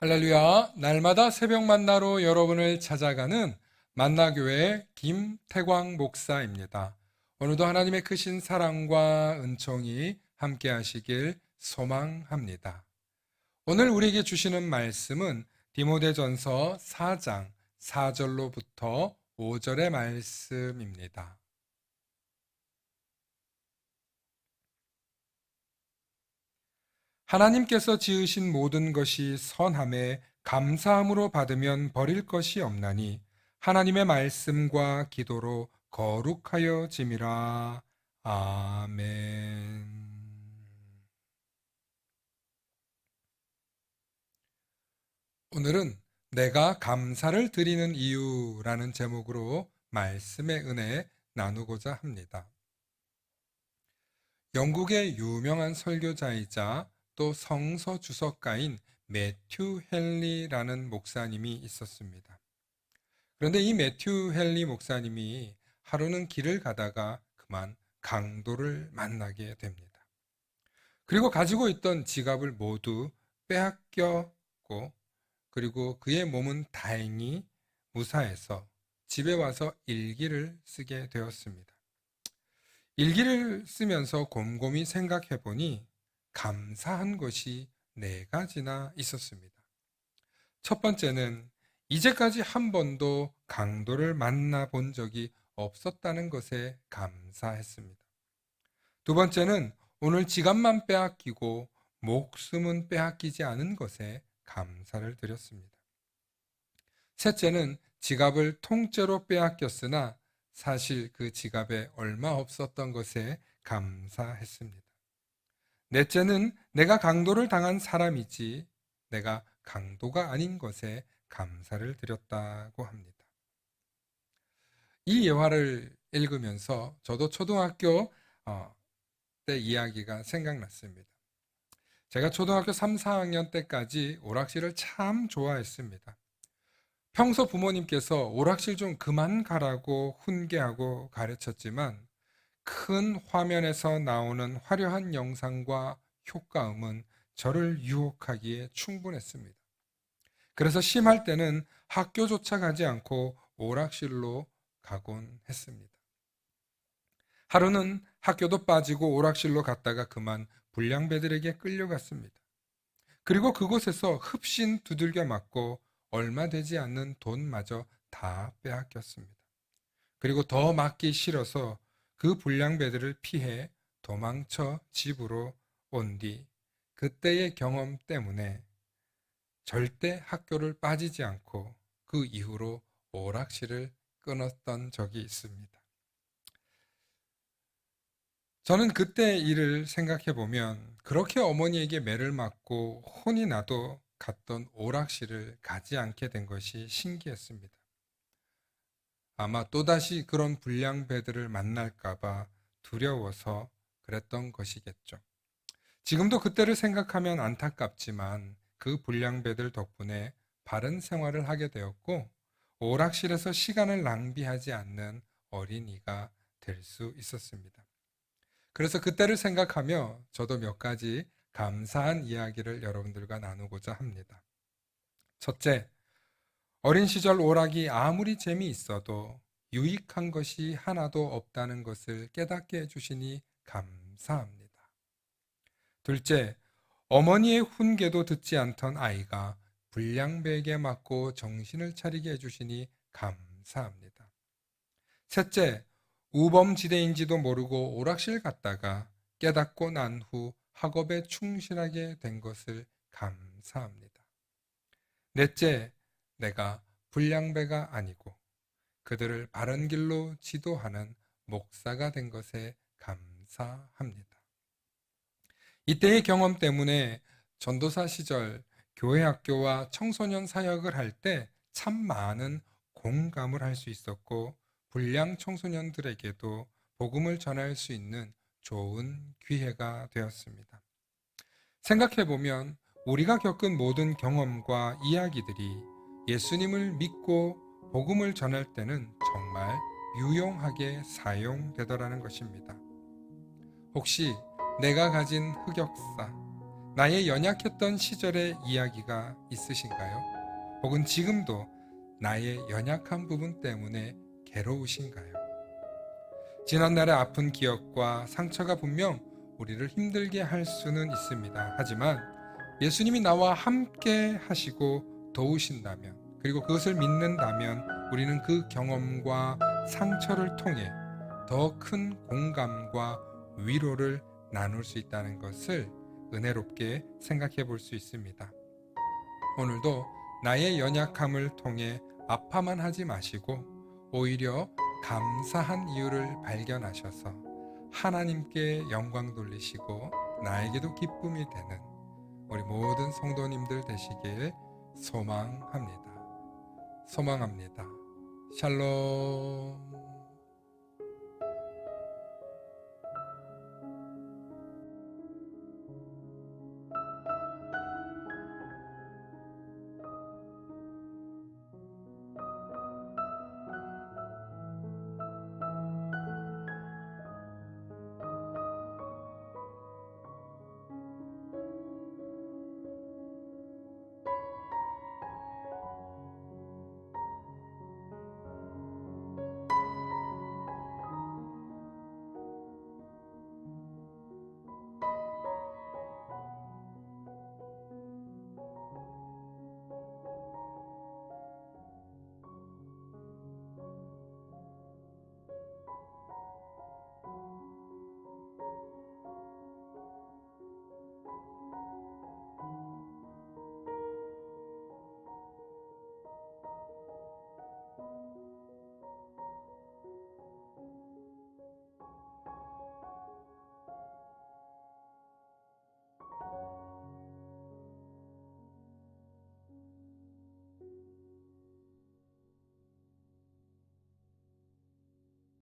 할렐루야, 날마다 새벽 만나로 여러분을 찾아가는 만나교회 김태광 목사입니다. 오늘도 하나님의 크신 사랑과 은총이 함께 하시길 소망합니다. 오늘 우리에게 주시는 말씀은 디모데전서 4장 4절로부터 5절의 말씀입니다. 하나님께서 지으신 모든 것이 선함에 감사함으로 받으면 버릴 것이 없나니 하나님의 말씀과 기도로 거룩하여 짐이라. 아멘. 오늘은 내가 감사를 드리는 이유라는 제목으로 말씀의 은혜 나누고자 합니다. 영국의 유명한 설교자이자 또 성서 주석가인 매튜 헨리라는 목사님이 있었습니다. 그런데 이 매튜 헨리 목사님이 하루는 길을 가다가 그만 강도를 만나게 됩니다. 그리고 가지고 있던 지갑을 모두 빼앗겼고, 그리고 그의 몸은 다행히 무사해서 집에 와서 일기를 쓰게 되었습니다. 일기를 쓰면서 곰곰이 생각해 보니 감사한 것이 4가지나 있었습니다. 첫 번째는 이제까지 한 번도 강도를 만나본 적이 없었다는 것에 감사했습니다. 두 번째는 오늘 지갑만 빼앗기고 목숨은 빼앗기지 않은 것에 감사를 드렸습니다. 셋째는 지갑을 통째로 빼앗겼으나 사실 그 지갑에 얼마 없었던 것에 감사했습니다. 넷째는 내가 강도를 당한 사람이지 내가 강도가 아닌 것에 감사를 드렸다고 합니다. 이 예화를 읽으면서 저도 초등학교 때 이야기가 생각났습니다. 제가 초등학교 3, 4학년 때까지 오락실을 참 좋아했습니다. 평소 부모님께서 오락실 좀 그만 가라고 훈계하고 가르쳤지만 큰 화면에서 나오는 화려한 영상과 효과음은 저를 유혹하기에 충분했습니다. 그래서 심할 때는 학교조차 가지 않고 오락실로 가곤 했습니다. 하루는 학교도 빠지고 오락실로 갔다가 그만 불량배들에게 끌려갔습니다. 그리고 그곳에서 흡신 두들겨 맞고 얼마 되지 않는 돈마저 다 빼앗겼습니다. 그리고 더 맞기 싫어서 그 불량배들을 피해 도망쳐 집으로 온 뒤 그때의 경험 때문에 절대 학교를 빠지지 않고 그 이후로 오락실을 끊었던 적이 있습니다. 저는 그때 일을 생각해 보면 그렇게 어머니에게 매를 맞고 혼이 나도 갔던 오락실을 가지 않게 된 것이 신기했습니다. 아마 또다시 그런 불량배들을 만날까봐 두려워서 그랬던 것이겠죠. 지금도 그때를 생각하면 안타깝지만 그 불량배들 덕분에 바른 생활을 하게 되었고 오락실에서 시간을 낭비하지 않는 어린이가 될 수 있었습니다. 그래서 그때를 생각하며 저도 몇 가지 감사한 이야기를 여러분들과 나누고자 합니다. 첫째, 어린 시절 오락이 아무리 재미있어도 유익한 것이 하나도 없다는 것을 깨닫게 해주시니 감사합니다. 둘째, 어머니의 훈계도 듣지 않던 아이가 불량배에게 맞고 정신을 차리게 해주시니 감사합니다. 셋째, 우범지대인지도 모르고 오락실 갔다가 깨닫고 난 후 학업에 충실하게 된 것을 감사합니다. 넷째, 내가 불량배가 아니고 그들을 바른 길로 지도하는 목사가 된 것에 감사합니다. 이때의 경험 때문에 전도사 시절 교회 학교와 청소년 사역을 할 때 참 많은 공감을 할 수 있었고 불량 청소년들에게도 복음을 전할 수 있는 좋은 기회가 되었습니다. 생각해보면 우리가 겪은 모든 경험과 이야기들이 예수님을 믿고 복음을 전할 때는 정말 유용하게 사용되더라는 것입니다. 혹시 내가 가진 흑역사, 나의 연약했던 시절의 이야기가 있으신가요? 혹은 지금도 나의 연약한 부분 때문에 괴로우신가요? 지난날의 아픈 기억과 상처가 분명 우리를 힘들게 할 수는 있습니다. 하지만 예수님이 나와 함께 하시고 도우신다면, 그리고 그것을 믿는다면 우리는 그 경험과 상처를 통해 더 큰 공감과 위로를 나눌 수 있다는 것을 은혜롭게 생각해 볼 수 있습니다. 오늘도 나의 연약함을 통해 아파만 하지 마시고 오히려 감사한 이유를 발견하셔서 하나님께 영광 돌리시고 나에게도 기쁨이 되는 우리 모든 성도님들 되시길 소망합니다. 샬롬.